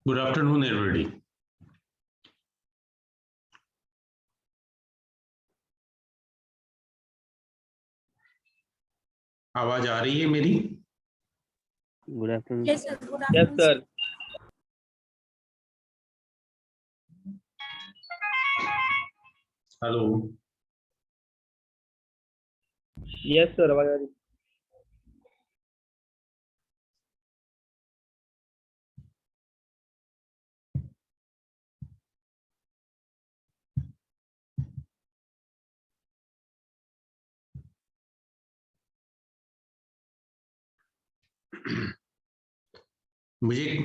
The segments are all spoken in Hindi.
Good afternoon, everybody. आवाज आ रही है मेरी? Good afternoon. Yes, sir. Good Yes, afternoon. sir. Hello, Yes, sir. आवाज आ रही। मुझे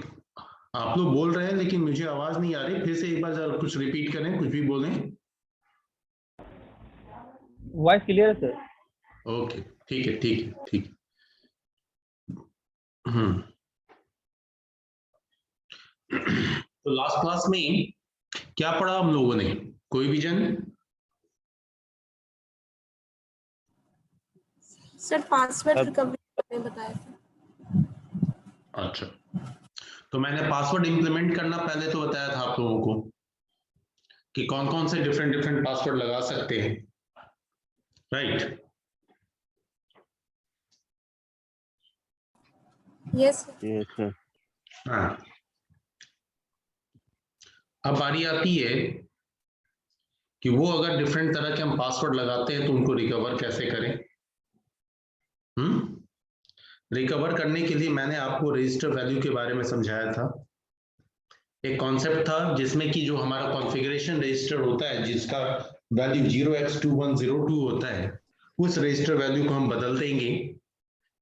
आप लोग बोल रहे हैं लेकिन मुझे आवाज नहीं आ रही। फिर से एक बार जरा कुछ रिपीट करें, कुछ भी बोलें। Voice clear है sir? ओके, ठीक है, ठीक है, ठीक है। तो लास्ट क्लास में क्या पढ़ा हम लोगों ने? कोई विजन? सर पासवर्ड रिकवरी में बताया था। अच्छा, तो मैंने पासवर्ड इंप्लीमेंट करना पहले तो बताया था आप लोगों को कि कौन कौन से डिफरेंट पासवर्ड लगा सकते हैं, राइट? Yes Yes, sir. हाँ, अब बारी आती है कि वो अगर डिफरेंट तरह के हम पासवर्ड लगाते हैं तो उनको रिकवर कैसे करें। रिकवर करने के लिए मैंने आपको रजिस्टर वैल्यू के बारे में समझाया था। एक कॉन्सेप्ट था जिसमें कि जो हमारा कॉन्फ़िगरेशन रजिस्टर होता है जिसका वैल्यू 0x2102 होता है, उस रजिस्टर वैल्यू को हम बदल देंगे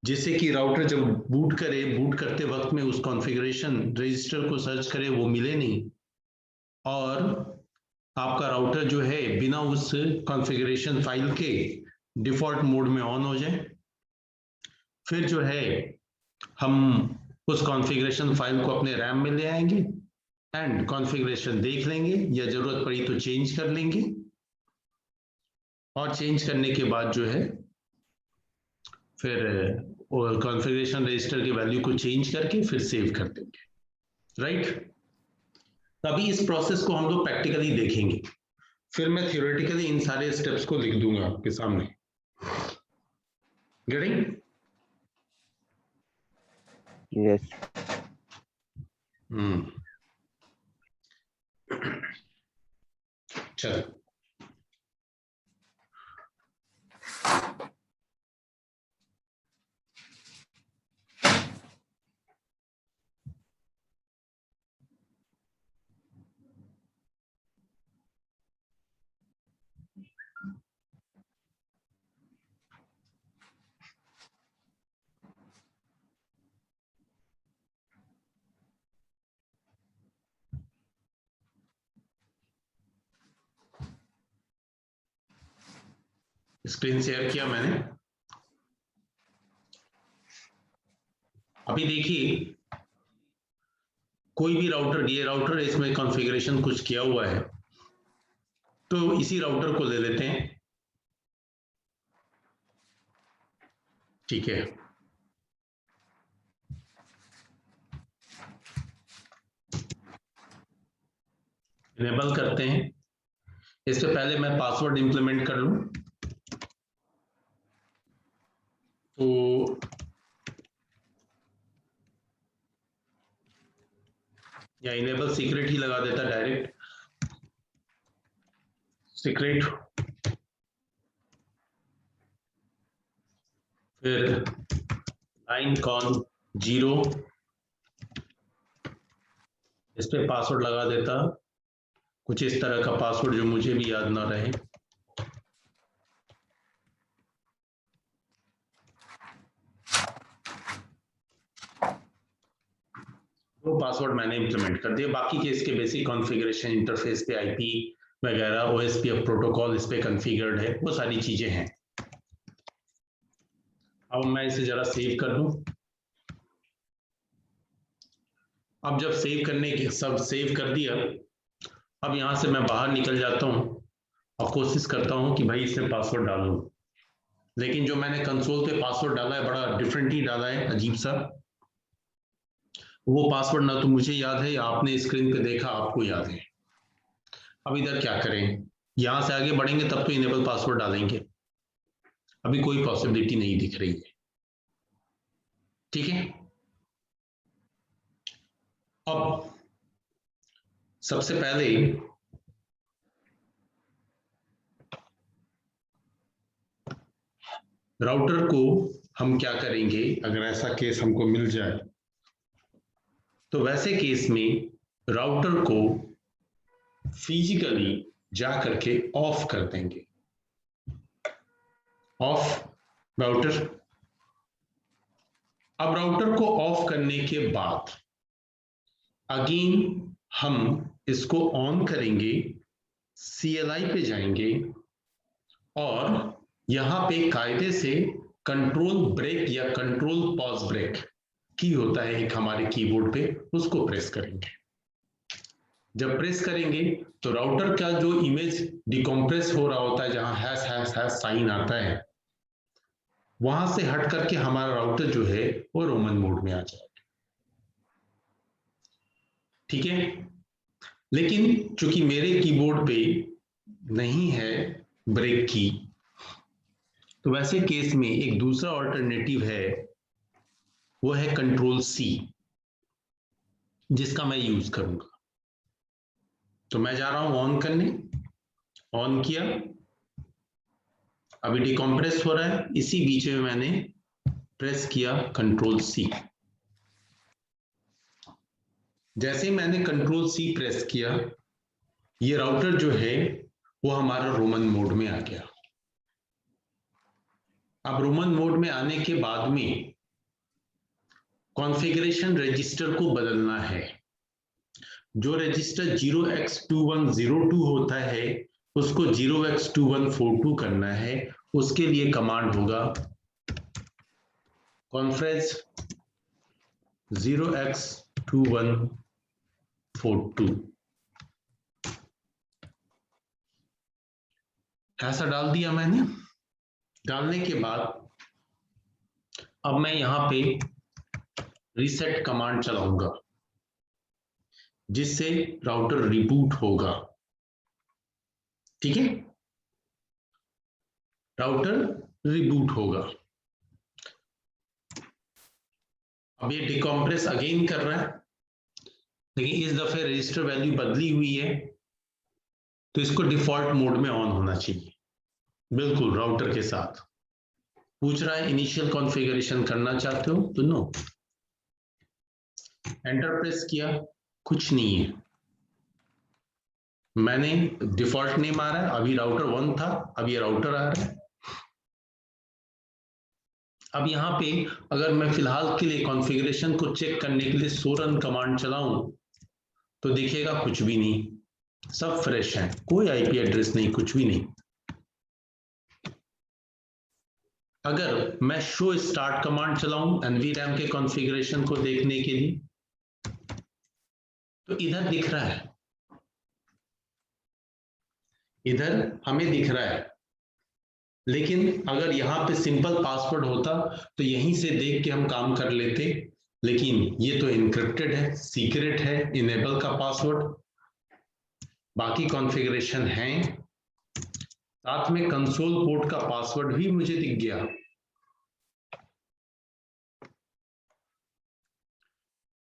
जिससे कि राउटर जब बूट करे, बूट करते वक्त में उस कॉन्फ़िगरेशन रजिस्टर को सर्च करे वो मिले नहीं, और आपका राउटर जो है बिना उस कॉन्फ़िगरेशन फाइल के डिफॉल्ट मोड में ऑन हो जाए। फिर जो है हम उस कॉन्फ़िगरेशन फाइल को अपने रैम में ले आएंगे एंड कॉन्फ़िगरेशन देख लेंगे, या जरूरत पड़ी तो चेंज कर लेंगे, और चेंज करने के बाद जो है फिर कॉन्फ़िगरेशन रजिस्टर के वैल्यू को चेंज करके फिर सेव कर देंगे, राइट? तभी इस प्रोसेस को हम लोग प्रैक्टिकली देखेंगे, फिर मैं थियोरेटिकली इन सारे स्टेप्स को लिख दूंगा आपके सामने। गेटिंग? Yes. चलो, स्क्रीन शेयर किया मैंने। अभी देखिए, कोई भी राउटर, ये राउटर इसमें कॉन्फ़िगरेशन कुछ किया हुआ है, तो इसी राउटर को ले लेते हैं, ठीक है? इनेबल करते हैं। इससे पहले मैं पासवर्ड इंप्लीमेंट कर लूं, तो या इनेबल सीक्रेट ही लगा देता डायरेक्ट, सीक्रेट, फिर लाइन कॉन 0, इस पे पासवर्ड लगा देता कुछ इस तरह का पासवर्ड जो मुझे भी याद ना रहे। वो पासवर्ड मैंने इंप्लीमेंट कर दिया। बाकी के इसके बेसिक कॉन्फ़िगरेशन, इंटरफेस पे आईपी वगैरह, ओएसपीएफ प्रोटोकॉल इस पे कॉन्फ़िगर्ड है, वो सारी चीजें हैं। अब मैं इसे जरा सेव कर दूं। अब जब सेव करने के सब सेव कर दिया, अब यहां से मैं बाहर निकल जाता हूं और कोशिश करता हूं कि भाई इसमें पासवर्ड डालूं, लेकिन जो मैंने कंसोल पे पासवर्ड डाला है बड़ा डिफरेंट ही डाला है, अजीब सा। वो पासवर्ड ना तो मुझे याद है, आपने स्क्रीन पे देखा, आपको याद है। अब इधर क्या करें, यहां से आगे बढ़ेंगे तब तो इनेबल पासवर्ड डालेंगे, अभी कोई पॉसिबिलिटी नहीं दिख रही है। ठीक है, अब सबसे पहले राउटर को हम क्या करेंगे, अगर ऐसा केस हमको मिल जाए तो वैसे केस में राउटर को फिजिकली जा करके ऑफ कर देंगे। Of router. अब राउटर को ऑफ करने के बाद अगेन हम इसको ऑन करेंगे, CLI पे जाएंगे और यहां पे कायदे से कंट्रोल ब्रेक या कंट्रोल पॉज ब्रेक की होता है एक हमारे कीबोर्ड पे, उसको प्रेस करेंगे। जब प्रेस करेंगे तो राउटर का जो इमेज डिकम्प्रेस हो रहा होता है, जहां हैश साइन आता है, वहां से हट करके हमारा राउटर जो है वो रोमन मोड में आ जाएगा। ठीक है, लेकिन चूंकि मेरे कीबोर्ड पे नहीं है ब्रेक की, तो वैसे केस में एक दूसरा ऑल्टरनेटिव है, वो है कंट्रोल C, जिसका मैं यूज करूंगा। तो मैं जा रहा हूं ऑन करने, ऑन किया, अभी डिकम्प्रेस हो रहा है, इसी बीच में मैंने प्रेस किया कंट्रोल C। जैसे मैंने कंट्रोल C प्रेस किया, ये राउटर जो है वो हमारा रोमन मोड में आ गया। अब रोमन मोड में आने के बाद में कॉन्फ़िगरेशन रजिस्टर को बदलना है। जो रजिस्टर 0x2102 होता है उसको 0x2142 करना है। उसके लिए कमांड होगा कॉन्फ्रेंस 0x2142, ऐसा डाल दिया मैंने। डालने के बाद अब मैं यहां पे रीसेट कमांड चलाऊंगा, जिससे राउटर रिबूट होगा। ठीक है, राउटर रिबूट होगा। अब ये डिकम्प्रेस अगेन कर रहा है, लेकिन इस दफे रजिस्टर वैल्यू बदली हुई है, तो इसको डिफॉल्ट मोड में ऑन होना चाहिए, बिल्कुल राउटर के साथ। पूछ रहा है इनिशियल कॉन्फ़िगरेशन करना चाहते हो तो नो। एंटर प्रेस किया, कुछ नहीं है, मैंने डिफॉल्ट नेम आ रहा है, अभी राउटर 1 था, अब ये राउटर आ रहा है। अब यहाँ पे अगर मैं फिलहाल के लिए कॉन्फ़िगरेशन को चेक करने के लिए शो रन कमांड चलाऊं तो देखिएगा कुछ भी नहीं, सब फ्रेश है, कोई आईपी एड्रेस नहीं, कुछ भी नहीं। अगर मैं शो स्टार्ट कमांड चलाऊं NVRAM के कॉन्फ़िगरेशन को देखने के लिए, तो इधर दिख रहा है, इधर हमें दिख रहा है। लेकिन अगर यहाँ पे सिंपल पासवर्ड होता तो यहीं से देख के हम काम कर लेते, लेकिन ये तो इनक्रिप्टेड है, सीक्रेट है, इनेबल का पासवर्ड, बाकी कॉन्फ़िगरेशन है, साथ में कंसोल पोर्ट का पासवर्ड भी मुझे दिख गया।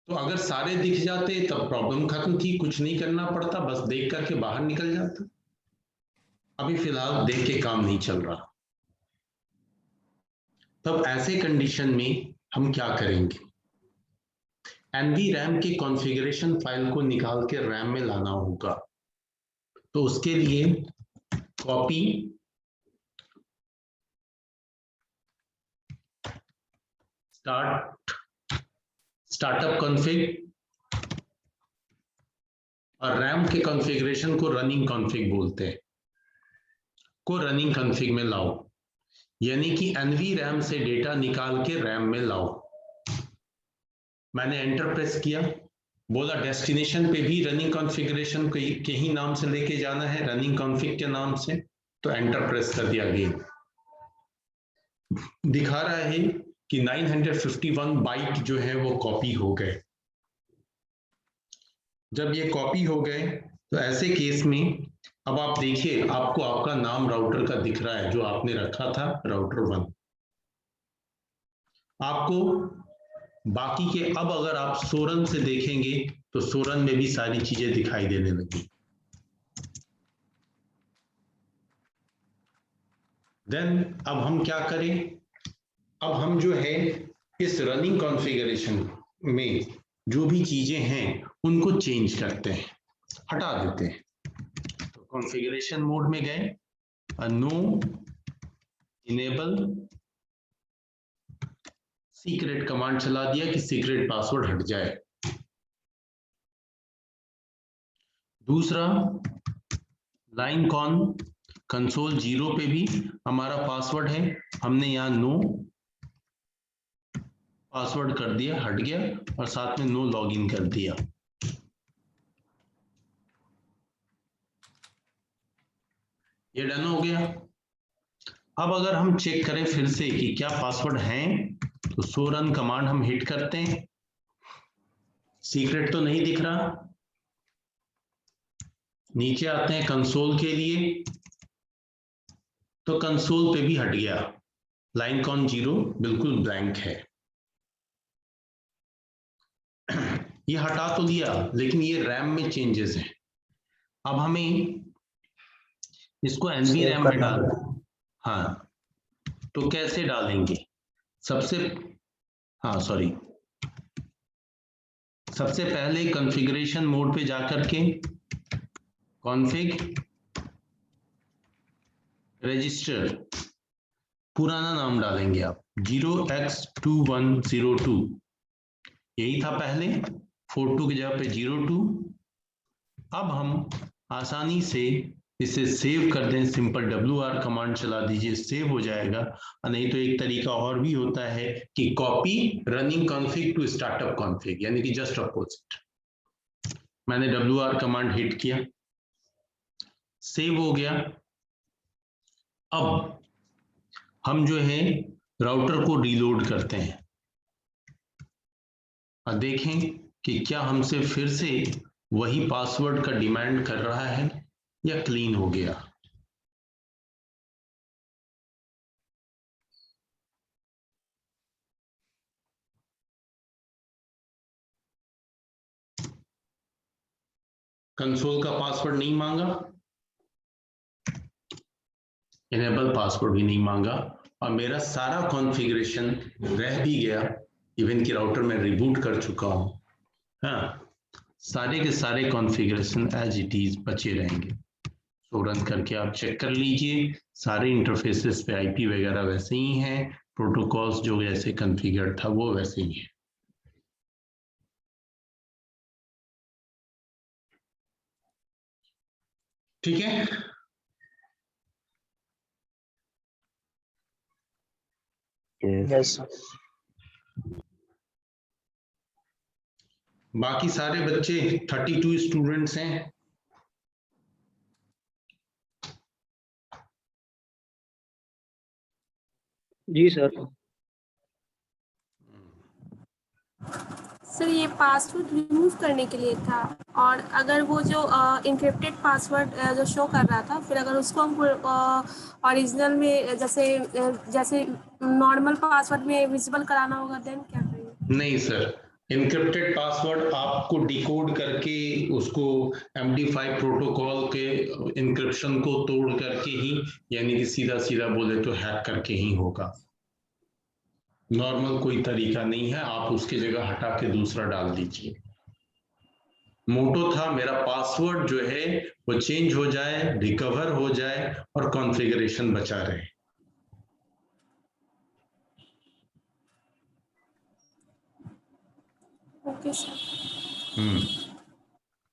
तो अगर सारे दिख जाते तब प्रॉब्लम खत्म थी, कुछ नहीं करना पड़ता, बस देख करके बाहर निकल जाता। अभी फिलहाल देख के काम नहीं चल रहा। तब ऐसे कंडीशन में हम क्या करेंगे, NVRAM के कॉन्फ़िगरेशन फाइल को निकाल के रैम में लाना होगा। तो उसके लिए कॉपी स्टार्टअप कॉन्फ़िग और रैम के कॉन्फ़िगरेशन को रनिंग कॉन्फ़िग बोलते हैं, को रनिंग कॉन्फ़िग में लाओ, यानी कि NVRAM से डेटा निकाल के रैम में लाओ। मैंने एंटर प्रेस किया, बोला डेस्टिनेशन पे भी रनिंग कॉन्फ़िगरेशन के ही नाम से लेके जाना है, रनिंग कॉन्फ़िग के नाम से, तो एंटर प्रेस कर दिया। अगेन दिखा रहा है कि 951 बाइट जो है वो कॉपी हो गए। जब ये कॉपी हो गए तो ऐसे केस में अब आप देखिए आपको आपका नाम राउटर का दिख रहा है जो आपने रखा था राउटर 1। आपको बाकी के अब अगर आप सोरन से देखेंगे तो सोरन में भी सारी चीजें दिखाई देने लगी। देन अब हम क्या करें, अब हम जो है इस रनिंग कॉन्फ़िगरेशन में जो भी चीजें हैं उनको चेंज करते हैं, हटा देते हैं। तो कॉन्फ़िगरेशन मोड में गए, नो इनेबल सीक्रेट कमांड चला दिया कि सीक्रेट पासवर्ड हट जाए। दूसरा लाइन कॉन कंसोल 0 पे भी हमारा पासवर्ड है, हमने यहाँ नो पासवर्ड कर दिया, हट गया, और साथ में नो लॉगिन कर दिया। ये डन हो गया। अब अगर हम चेक करें फिर से कि क्या पासवर्ड हैं, तो सो रन कमांड हम हिट करते हैं, सीक्रेट तो नहीं दिख रहा। नीचे आते हैं कंसोल के लिए, तो कंसोल पे भी हट गया, लाइन कॉन 0 बिल्कुल ब्लैंक है। ये हटा तो दिया लेकिन ये रैम में चेंजेस हैं। अब हमें इसको एनवी रैम में डाल, हाँ तो कैसे डालेंगे, सबसे पहले कॉन्फ़िगरेशन मोड पे जाकर के कॉन्फ़िग रजिस्टर पुराना नाम डालेंगे आप 0x2102, यही था पहले, 42 की जगह पे 02। अब हम आसानी से इसे सेव कर दें, सिंपल WR कमांड चला दीजिए, सेव हो जाएगा। नहीं तो एक तरीका और भी होता है कि copy running config to startup config, यानी कि जस्ट अपोजिट। मैंने WR कमांड हिट किया, सेव हो गया। अब हम जो है राउटर को रीलोड करते हैं और देखें कि क्या हमसे फिर से वही पासवर्ड का डिमांड कर रहा है या क्लीन हो गया। कंसोल का पासवर्ड नहीं मांगा, इनेबल पासवर्ड भी नहीं मांगा, और मेरा सारा कॉन्फ़िगरेशन रह भी गया, इवन कि राउटर में रिबूट कर चुका हूं। हाँ, सारे के सारे कॉन्फ़िगरेशन एज इट इज बचे रहेंगे। तो रन करके आप चेक कर लीजिए, सारे इंटरफेसेस पे आईपी वगैरह वैसे ही हैं, प्रोटोकॉल्स जो जैसे कॉन्फ़िगर था वो वैसे ही है। ठीक है, यस बाकी सारे बच्चे 32 स्टूडेंट्स हैं। जी सर। सर ये पासवर्ड रिमूव करने के लिए था, और अगर वो जो इनक्रिप्टेड पासवर्ड जो शो कर रहा था, फिर अगर उसको हम ओरिजिनल में जैसे नॉर्मल पासवर्ड में विजिबल कराना होगा, देन क्या करेंगे? नहीं सर, इनक्रिप्टेड पासवर्ड आपको डिकोड करके उसको MD5 प्रोटोकॉल के इनक्रिप्शन को तोड़ करके ही, यानी कि सीधा सीधा बोले तो हैक करके ही होगा। नॉर्मल कोई तरीका नहीं है, आप उसकी जगह हटा के दूसरा डाल दीजिए। मोटो था मेरा पासवर्ड जो है वो चेंज हो जाए, रिकवर हो जाए और कॉन्फ़िगरेशन बचा रहे। Okay sir.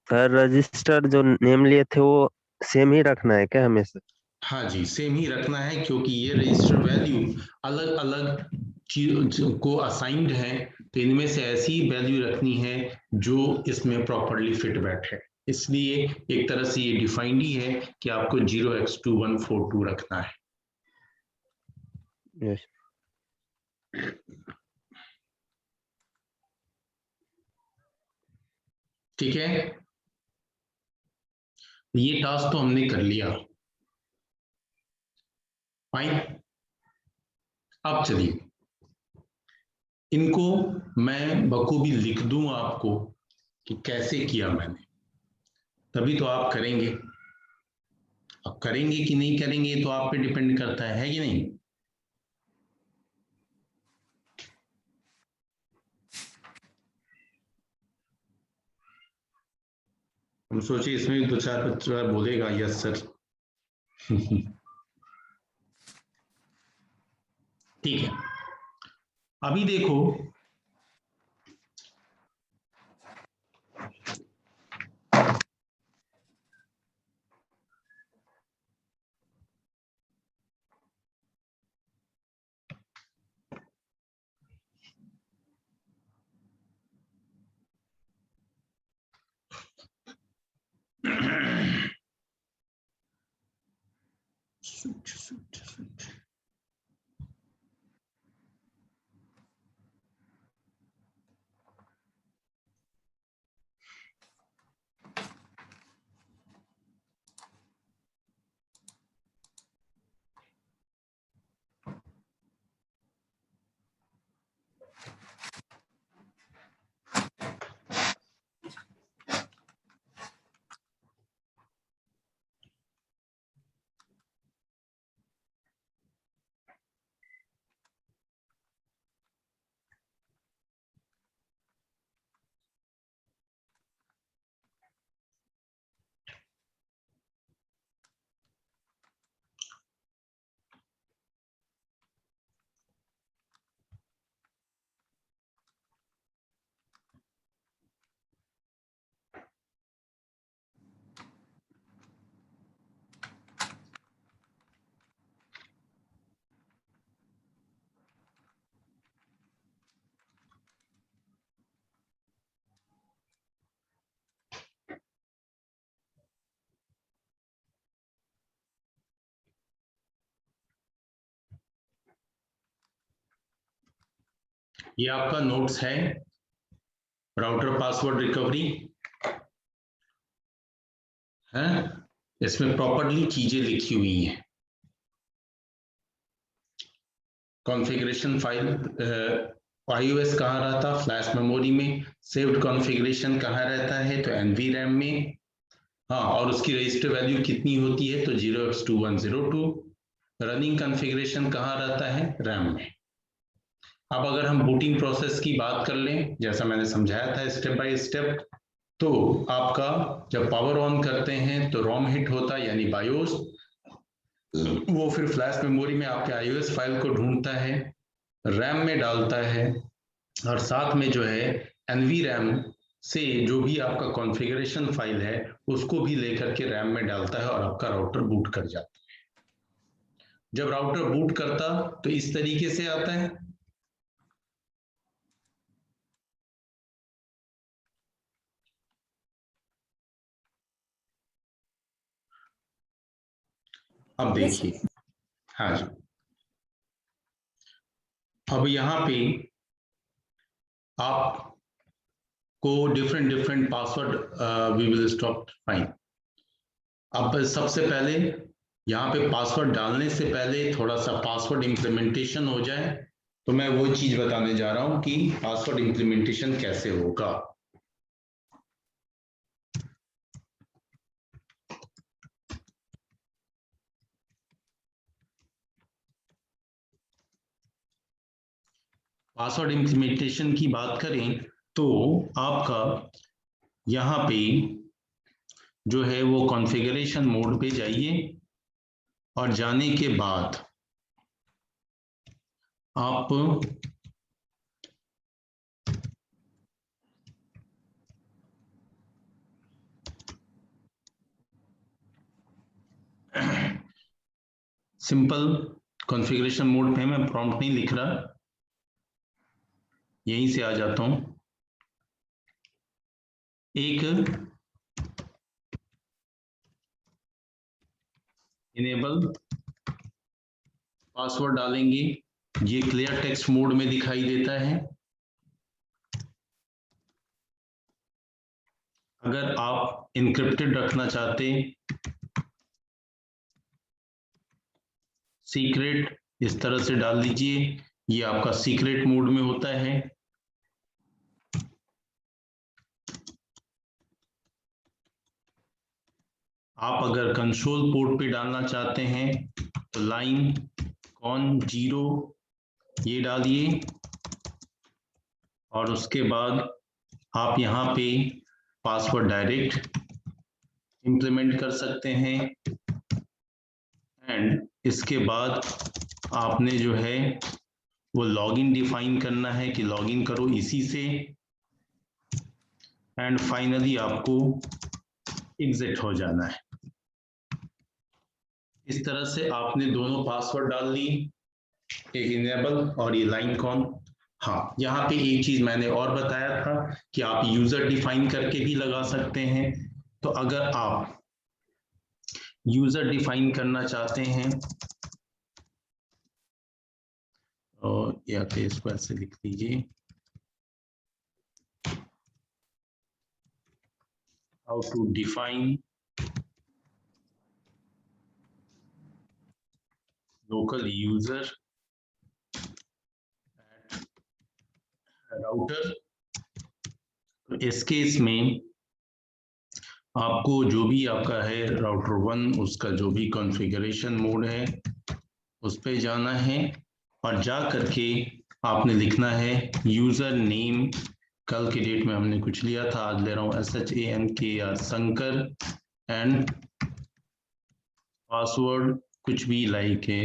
सर रजिस्टर जो नेम लिए थे वो सेम ही रखना है क्या हमेशा? हाँ जी, सेम ही रखना है, क्योंकि ये रजिस्टर वैल्यू अलग अलग चीजों को असाइंड है, तो इनमें से ऐसी वैल्यू रखनी है जो इसमें प्रॉपरली फिट बैठे। इसलिए एक तरह से ये डिफाइंड ही है कि आपको 0x2142 रखना है। यस ठीक है, तो ये टास्क तो हमने कर लिया, फाइन। अब चलिए इनको मैं बखूबी लिख दूं आपको कि कैसे किया मैंने, तभी तो आप करेंगे। अब करेंगे कि नहीं करेंगे ये तो आप पे डिपेंड करता है कि नहीं। हम सोचे इसमें भी दो चार बच्चा बोलेगा यस सर। ठीक है, अभी देखो ये आपका नोट्स है राउटर पासवर्ड रिकवरी है, इसमें प्रॉपरली चीजें लिखी हुई हैं। कॉन्फ़िगरेशन फाइल iOS कहाँ रहता, फ्लैश मेमोरी में। सेव्ड कॉन्फ़िगरेशन कहाँ रहता है, तो NVRAM में। हाँ, और उसकी रजिस्टर वैल्यू कितनी होती है, तो 0x2102। रनिंग कॉन्फ़िगरेशन कहाँ रहता है, रैम में। अब अगर हम बूटिंग प्रोसेस की बात कर लें, जैसा मैंने समझाया था स्टेप बाय स्टेप, तो आपका जब पावर ऑन करते हैं तो रोम हिट होता है यानी बायोस, वो फिर फ्लैश मेमोरी में आपके iOS फाइल को ढूंढता है, रैम में डालता है, और साथ में जो है NVRAM से जो भी आपका कॉन्फ़िगरेशन फाइल है उसको भी लेकर के रैम में डालता है और आपका राउटर बूट कर जाता है। जब राउटर बूट करता तो इस तरीके से आता है। अब देखिए, हाँ जी, अब यहाँ पे आपको different password we will stop fine. अब सबसे पहले यहाँ पे पासवर्ड डालने से पहले थोड़ा सा पासवर्ड इंप्लीमेंटेशन हो जाए, तो मैं वो चीज बताने जा रहा हूँ कि पासवर्ड इंप्लीमेंटेशन कैसे होगा। पासवर्ड इंप्लीमेंटेशन की बात करें तो आपका यहाँ पे जो है वो कॉन्फ़िगरेशन मोड पे जाइए, और जाने के बाद आप सिंपल कॉन्फ़िगरेशन मोड पे, मैं प्रॉम्प्ट नहीं लिख रहा, यहीं से आ जाता हूं। एक इनेबल पासवर्ड डालेंगे, ये क्लियर टेक्स्ट मोड में दिखाई देता है। अगर आप इनक्रिप्टेड रखना चाहते, सीक्रेट इस तरह से डाल लीजिए, ये आपका सीक्रेट मोड में होता है। आप अगर कंसोल पोर्ट पे डालना चाहते हैं तो लाइन कॉन 0 ये डालिए, और उसके बाद आप यहाँ पे पासवर्ड डायरेक्ट इंप्लीमेंट कर सकते हैं। एंड इसके बाद आपने जो है वो लॉगिन डिफाइन करना है कि लॉगिन करो इसी से। एंड फाइनली आपको एग्जिट हो जाना है। इस तरह से आपने दोनों पासवर्ड डाल ली, एक इनेबल और ये लाइन कॉन। हाँ, यहाँ पे एक चीज मैंने और बताया था कि आप यूजर डिफाइन करके भी लगा सकते हैं। तो अगर आप यूजर डिफाइन करना चाहते हैं और या तो इसको ऐसे लिख लीजिए, how to define local user router. तो इस केस में आपको जो भी आपका है राउटर 1 उसका जो भी कॉन्फ़िगरेशन मोड है उस पे जाना है, और जा करके आपने लिखना है यूजर नेम। कल की डेट में हमने कुछ लिया था, आज ले रहा हूँ SHANKR शंकर, एंड पासवर्ड कुछ भी लाइक है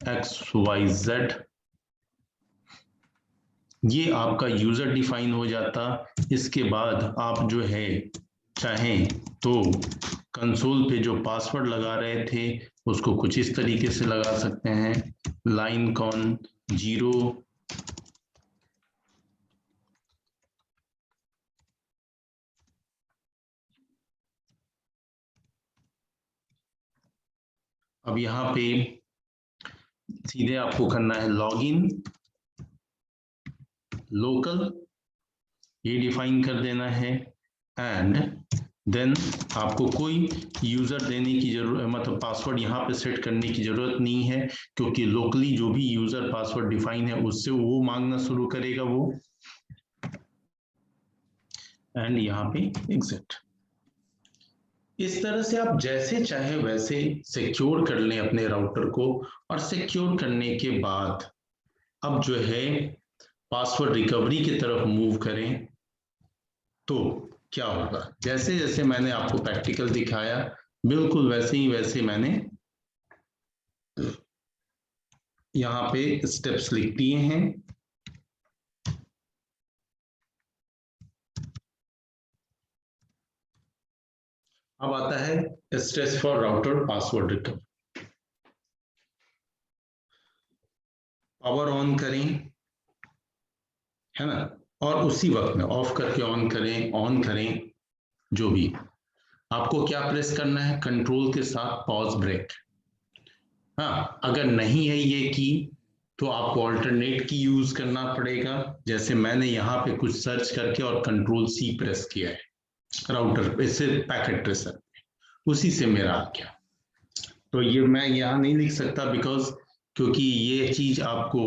XYZ। ये आपका यूजर डिफाइन हो जाता। इसके बाद आप जो है चाहें तो कंसोल पे जो पासवर्ड लगा रहे थे उसको कुछ इस तरीके से लगा सकते हैं, लाइन कॉन 0 अब यहाँ पे सीधे आपको करना है लॉगिन लोकल, ये डिफाइन कर देना है। एंड देन आपको कोई यूजर देने की जरूरत, मतलब पासवर्ड यहाँ पे सेट करने की जरूरत नहीं है, क्योंकि लोकली जो भी यूजर पासवर्ड डिफाइन है उससे वो मांगना शुरू करेगा वो। एंड यहाँ पे एग्जिट। इस तरह से आप जैसे चाहे वैसे सिक्योर कर लें अपने राउटर को, और सिक्योर करने के बाद अब जो है पासवर्ड रिकवरी की तरफ मूव करें तो क्या होगा। जैसे जैसे मैंने आपको प्रैक्टिकल दिखाया बिल्कुल वैसे ही वैसे मैंने यहाँ पे स्टेप्स लिख दिए हैं। अब आता है steps for router password recovery. Power on करें, है ना, और उसी वक्त में ऑफ करके ऑन करें जो भी। आपको क्या प्रेस करना है, कंट्रोल के साथ पॉज ब्रेक। हाँ, अगर नहीं है ये की तो आपको ऑल्टरनेट की यूज करना पड़ेगा। जैसे मैंने यहाँ पे कुछ सर्च करके और कंट्रोल C प्रेस किया है राउटर इससे पैकेट ट्रेसर, उसी से मेरा आ गया। तो ये मैं यहाँ नहीं लिख सकता बिकॉज क्योंकि ये चीज आपको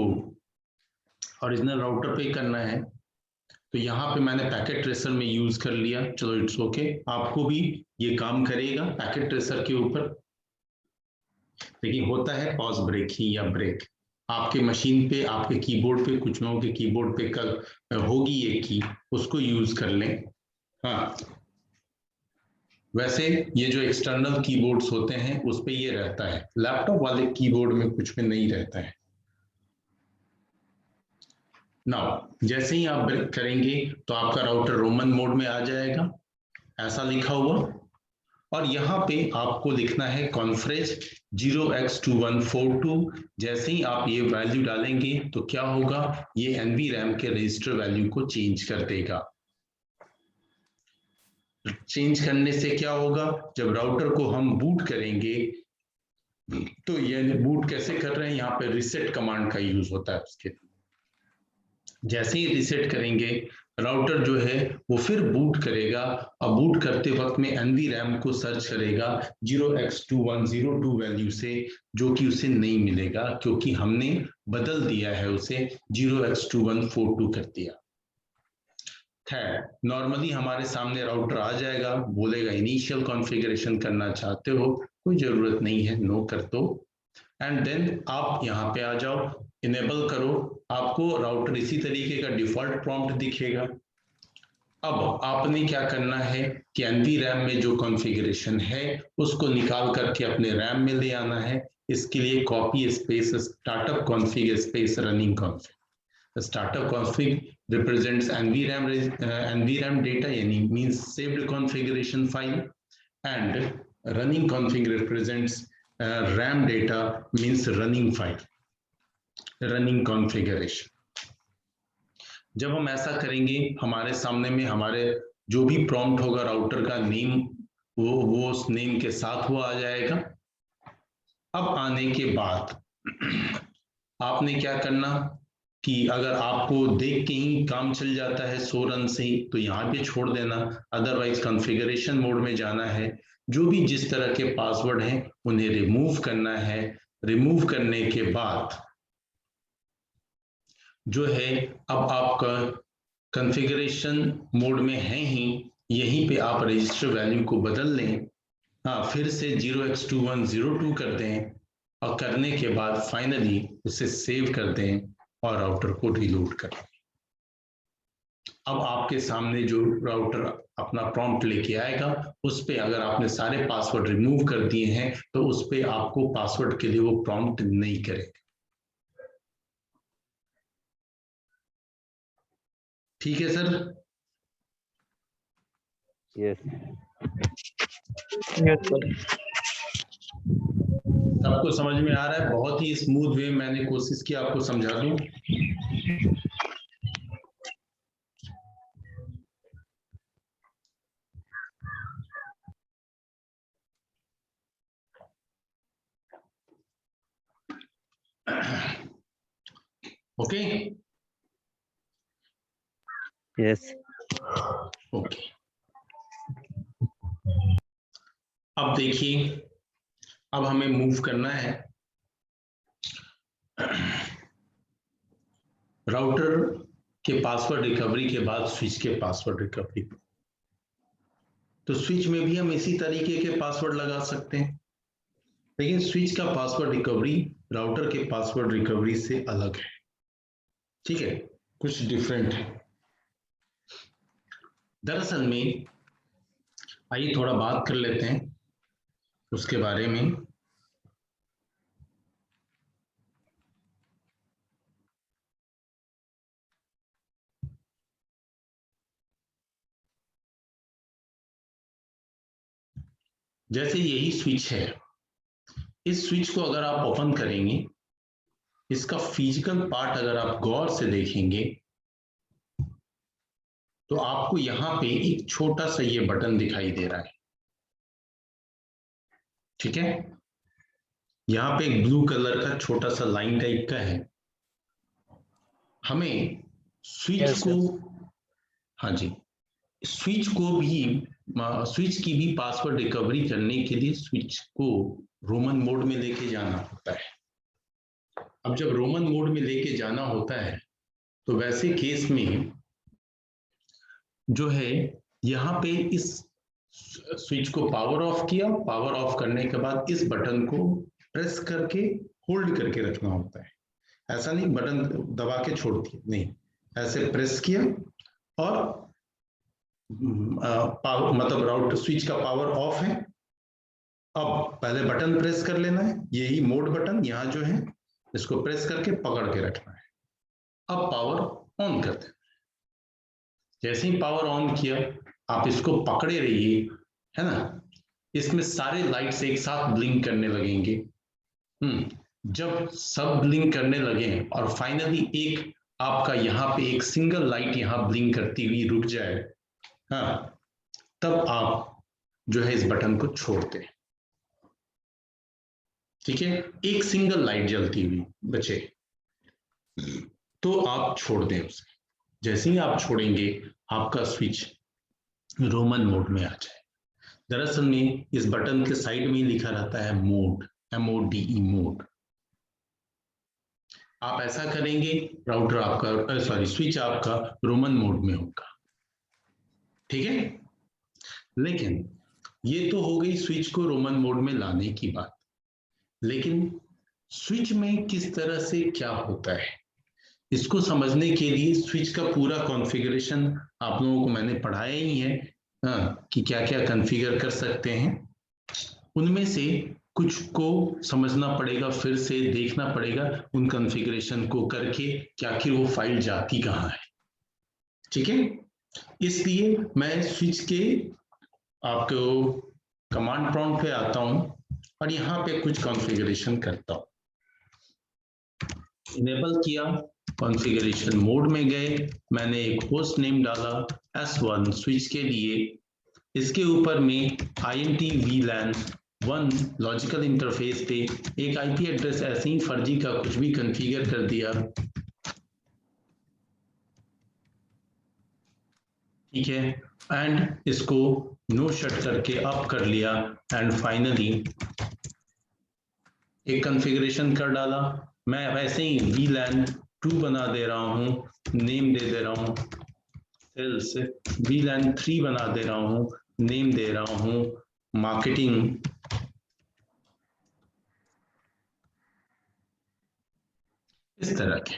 ओरिजिनल राउटर पे करना है, तो यहाँ पे मैंने पैकेट ट्रेसर में यूज कर लिया। चलो इट्स ओके, आपको भी ये काम करेगा पैकेट ट्रेसर के ऊपर। लेकिन होता है पॉज ब्रेक ही या ब्रेक। आपके मशीन पे, आपके कीबोर्ड पे, कुछ लोगों के कीबोर्ड पे कल होगी ये की, उसको यूज कर लें। हाँ, वैसे ये जो एक्सटर्नल कीबोर्ड्स होते हैं उस पे ये रहता है, लैपटॉप वाले कीबोर्ड में कुछ में नहीं रहता है। नाउ जैसे ही आप ब्रेक करेंगे तो आपका राउटर रोमन मोड में आ जाएगा, ऐसा लिखा हुआ। और यहाँ पे आपको लिखना है कॉन्फ्रेज 0x2142। जैसे ही आप ये वैल्यू डालेंगे तो क्या होगा, ये NVRAM के रजिस्टर वैल्यू को चेंज कर देगा। चेंज करने से क्या होगा, जब राउटर को हम बूट करेंगे तो ये बूट कैसे कर रहे हैं, यहाँ पे रिसेट कमांड का यूज होता है उसके। जैसे ही रिसेट करेंगे राउटर जो है वो फिर बूट करेगा और बूट करते वक्त में NVRAM को सर्च करेगा 0x2102 वैल्यू से, जो कि उसे नहीं मिलेगा क्योंकि हमने बदल दिया है, उसे 0x2142 कर दिया। खैर, नॉर्मली हमारे सामने राउटर आ जाएगा, बोलेगा इनिशियल कॉन्फ़िगरेशन करना चाहते हो, कोई जरूरत नहीं है, नो कर दो, एंड देन आप यहाँ पे आ जाओ, इनेबल करो, आपको राउटर इसी तरीके का डिफॉल्ट प्रॉम्प्ट दिखेगा। अब आपने क्या करना है कि NVRAM में जो कॉन्फ़िगरेशन है उसको निकाल करके अपने रैम में ले आना है। इसके लिए copy space startup config space running config. Startup config represents NVRAM data, yani means saved configuration file, and running config represents RAM data, means running file, running configuration. जब हम ऐसा करेंगे, हमारे सामने में हमारे जो भी प्रॉम्प्ट होगा राउटर का नेम, वो उस नेम के साथ वो आ जाएगा। अब आने के बाद आपने क्या करना कि अगर आपको देख के ही काम चल जाता है 100 रन से ही, तो यहाँ पे छोड़ देना, अदरवाइज कॉन्फ़िगरेशन मोड में जाना है, जो भी जिस तरह के पासवर्ड हैं उन्हें रिमूव करना है। रिमूव करने के बाद जो है, अब आपका कॉन्फ़िगरेशन मोड में है ही, यहीं पे आप रजिस्टर वैल्यू को बदल लें, हाँ, फिर से 0x2102 कर दें, और करने के बाद फाइनली उसे सेव कर दें और राउटर को रीलोड करें। अब आपके सामने जो राउटर अपना प्रॉम्प्ट लेके आएगा, उस पे अगर आपने सारे पासवर्ड रिमूव कर दिए हैं तो उस पे आपको पासवर्ड के लिए वो प्रॉम्प्ट नहीं करेगा। ठीक है सर? Yes sir. सबको समझ में आ रहा है? बहुत ही स्मूथ वे मैंने कोशिश की आपको समझा दूं। Okay yes okay. अब देखिए, अब हमें मूव करना है राउटर के पासवर्ड रिकवरी के बाद स्विच के पासवर्ड रिकवरी पर। तो स्विच में भी हम इसी तरीके के पासवर्ड लगा सकते हैं, लेकिन स्विच का पासवर्ड रिकवरी राउटर के पासवर्ड रिकवरी से अलग है। ठीक है, कुछ डिफरेंट है। दरअसल में आइए थोड़ा बात कर लेते हैं उसके बारे में। जैसे यही स्विच है, इस स्विच को अगर आप ओपन करेंगे, इसका फिजिकल पार्ट अगर आप गौर से देखेंगे तो आपको यहां पे एक छोटा सा ये बटन दिखाई दे रहा है। ठीक है, यहाँ पे एक ब्लू कलर का छोटा सा लाइन टाइप का है। हमें स्विच को, हाँ जी, स्विच की भी पासवर्ड रिकवरी करने के लिए स्विच को रोमन मोड में लेके जाना होता है। अब जब रोमन मोड में लेके जाना होता है तो वैसे केस में जो है, यहाँ पे इस स्विच को पावर ऑफ किया, पावर ऑफ करने के बाद इस बटन को प्रेस करके होल्ड करके रखना होता है। ऐसा नहीं बटन दबा के छोड़ दिया, नहीं, ऐसे प्रेस किया और मतलब राउटर स्विच का पावर ऑफ है। अब पहले बटन प्रेस कर लेना है, यही मोड बटन यहाँ जो है, इसको प्रेस करके पकड़ के रखना है। अब पावर ऑन कर देना। जैसे ही पावर ऑन किया, आप इसको पकड़े रहिए, है ना, इसमें सारे लाइट्स एक साथ ब्लिंक करने लगेंगे। जब सब ब्लिंक करने लगे और फाइनली एक आपका यहाँ पे एक सिंगल लाइट यहाँ ब्लिंक करती हुई रुक जाए, हाँ, तब आप जो है इस बटन को छोड़ दें। ठीक है, एक सिंगल लाइट जलती हुई बचे तो आप छोड़ दें उसे। जैसे ही आप छोड़ेंगे आपका स्विच रोमन मोड में आ जाए। दरअसल में इस बटन के साइड में ही लिखा रहता है मोड, MODE मोड। आप ऐसा करेंगे राउटर आपका स्विच आपका रोमन मोड में होगा। ठीक है, लेकिन ये तो हो गई स्विच को रोमन मोड में लाने की बात। लेकिन स्विच में किस तरह से क्या होता है इसको समझने के लिए स्विच का पूरा कॉन्फ़िगरेशन आप लोगों को मैंने पढ़ाया ही है कि क्या क्या कॉन्फ़िगर कर सकते हैं। उनमें से कुछ को समझना पड़ेगा, फिर से देखना पड़ेगा उन कॉन्फ़िगरेशन को करके कि आखिर वो फाइल जाती कहाँ है। ठीक है, इसलिए मैं स्विच के आपको कमांड प्रॉम्प्ट पे आता हूं और यहाँ पे कुछ कॉन्फ़िगरेशन करता हूं। इनेबल किया, कॉन्फ़िगरेशन मोड में गए, मैंने एक होस्ट नेम डाला S1 स्विच के लिए, इसके ऊपर में INT VLAN 1 लॉजिकल इंटरफेस पे एक IP एड्रेस ऐसे ही फर्जी का कुछ भी कॉन्फ़िगर कर दिया। ठीक है, एंड इसको नो शट करके अप कर लिया एंड फाइनली एक कॉन्फ़िगरेशन कर डाला। मैं वैसे ही VLAN 2 बना दे रहा हूँ, नेम दे दे रहा हूँ सेल्स, VLAN 3 बना दे रहा हूँ, नेम दे रहा हूँ मार्केटिंग। इस तरह के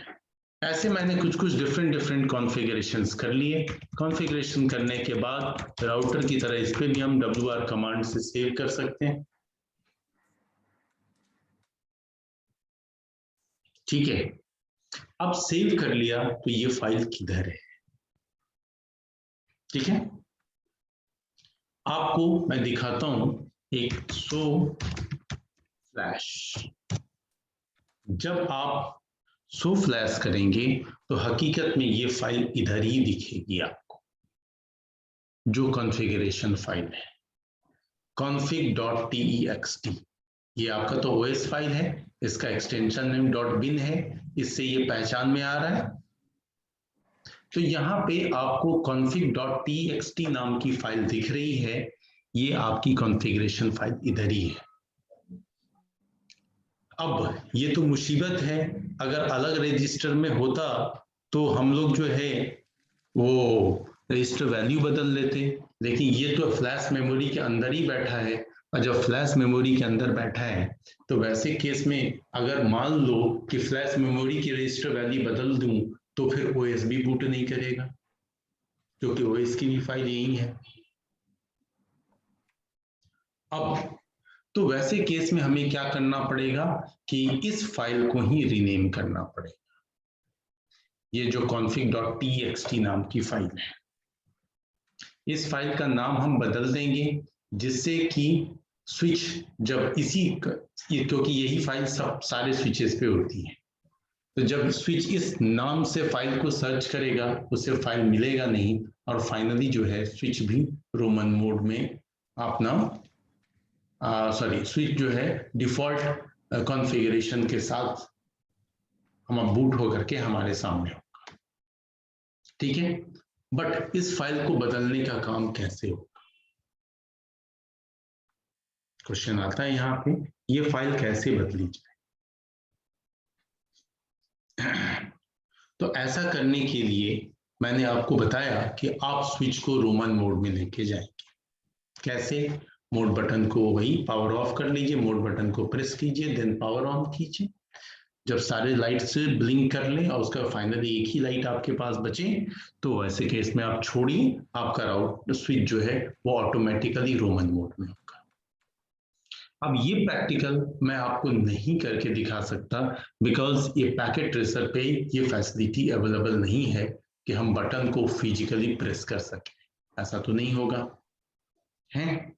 ऐसे मैंने कुछ डिफरेंट कॉन्फ़िगरेशंस कर लिए। कॉन्फ़िगरेशन करने के बाद राउटर की तरह इस पे भी हम WR कमांड से सेव कर सकते हैं। ठीक है, अब सेव कर लिया तो ये फाइल किधर है? ठीक है, आपको मैं दिखाता हूं एक शो फ्लैश। जब आप शो फ्लैश करेंगे तो हकीकत में ये फाइल इधर ही दिखेगी आपको, जो कॉन्फ़िगरेशन फाइल है config.text। ये आपका तो OS फाइल है, इसका एक्सटेंशन नेम .bin है, इससे ये पहचान में आ रहा है। तो यहाँ पे आपको config.txt नाम की फाइल दिख रही है, ये आपकी कॉन्फ़िगरेशन फाइल इधर ही है। अब ये तो मुसीबत है, अगर अलग रजिस्टर में होता तो हम लोग जो है वो रजिस्टर वैल्यू बदल लेते, लेकिन ये तो फ्लैश मेमोरी के अंदर ही बैठा है। और जब फ्लैश मेमोरी के अंदर बैठा है तो वैसे केस में अगर मान लो कि फ्लैश मेमोरी की रजिस्टर वैल्यू बदल दूं तो फिर OS भी बूट नहीं करेगा, क्योंकि OS की भी फाइल यही है। अब तो वैसे केस में हमें क्या करना पड़ेगा कि इस फाइल को ही रीनेम करना पड़ेगा। ये जो config.txt नाम की फाइल है, इस फाइल का नाम हम बदल देंगे जिससे कि स्विच जब क्योंकि यही फाइल सब सारे स्विचेस पे होती है, तो जब स्विच इस नाम से फाइल को सर्च करेगा उसे फाइल मिलेगा नहीं, और फाइनली जो है स्विच भी रोमन मोड में अपना स्विच जो है डिफॉल्ट कॉन्फ़िगरेशन के साथ हम बूट होकर के हमारे सामने होगा। ठीक है, बट इस फाइल को बदलने का काम कैसे होगा? क्वेश्चन आता है यहाँ पे, ये फाइल कैसे बदली जाए? तो ऐसा करने के लिए मैंने आपको बताया कि आप स्विच को रोमन मोड में लेके जाएंगे। कैसे? मोड बटन को वही पावर ऑफ कर लीजिए, मोड बटन को प्रेस कीजिए, देन पावर ऑन कीजिए। जब सारे लाइट्स ब्लिंक कर लें और उसका फाइनली एक ही लाइट आपके पास बचे तो ऐसे केस में आप छोड़िए, आपका स्विच जो है वो ऑटोमेटिकली रोमन मोड में होगा। अब ये प्रैक्टिकल मैं आपको नहीं करके दिखा सकता बिकॉज ये पैकेट ट्रेसर पे ये फैसिलिटी अवेलेबल नहीं है कि हम बटन को फिजिकली प्रेस कर सकें, ऐसा तो नहीं होगा है।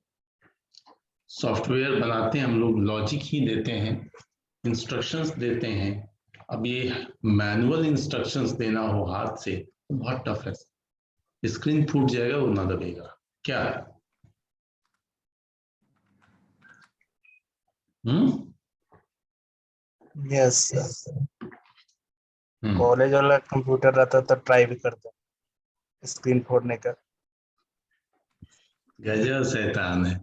सॉफ्टवेयर बनाते हैं हम लोग, लॉजिक ही देते हैं, इंस्ट्रक्शंस देते हैं। अब ये मैनुअल इंस्ट्रक्शंस देना हो हाथ से तो बहुत टफ है, स्क्रीन फूट जाएगा वो ना दबेगा क्या। Yes, yes. कॉलेज वाला कंप्यूटर रहता तो ट्राई भी करता स्क्रीन फोड़ने का। गजब शैतान है।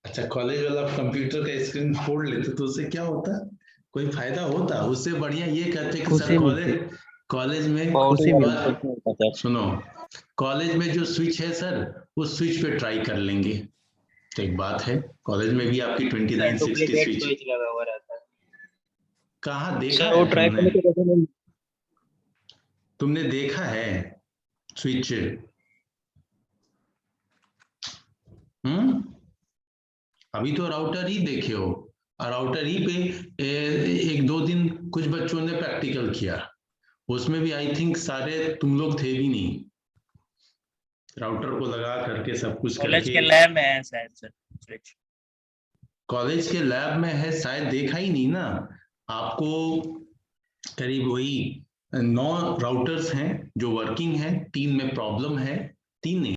अच्छा, कॉलेज वाला कंप्यूटर का स्क्रीन फोड़ लेते तो उससे क्या होता? कोई फायदा होता? उससे बढ़िया ये कहते कि सर खुशी मिलती। कॉलेज में खुशी सुनो, कॉलेज में जो स्विच है सर, उस स्विच पे ट्राई कर लेंगे। तो एक बात है, कॉलेज में भी आपकी 2960 स्विच लगा हुआ रहता है। कहाँ देखा सर है वो ट्राई करने के तुमने देखा है स्विच? अभी तो राउटर ही देखे हो, और राउटर ही पे एक दो दिन कुछ बच्चों ने प्रैक्टिकल किया, उसमें भी आई थिंक सारे तुम लोग थे भी नहीं। राउटर को लगा करके सब कुछ कॉलेज करके के लैब में है शायद सर स्विच। कॉलेज के लैब में है शायद, देखा ही नहीं ना आपको। करीब वही 9 राउटर्स हैं जो वर्किंग है, 3 में प्रॉब्लम है, 3 नहीं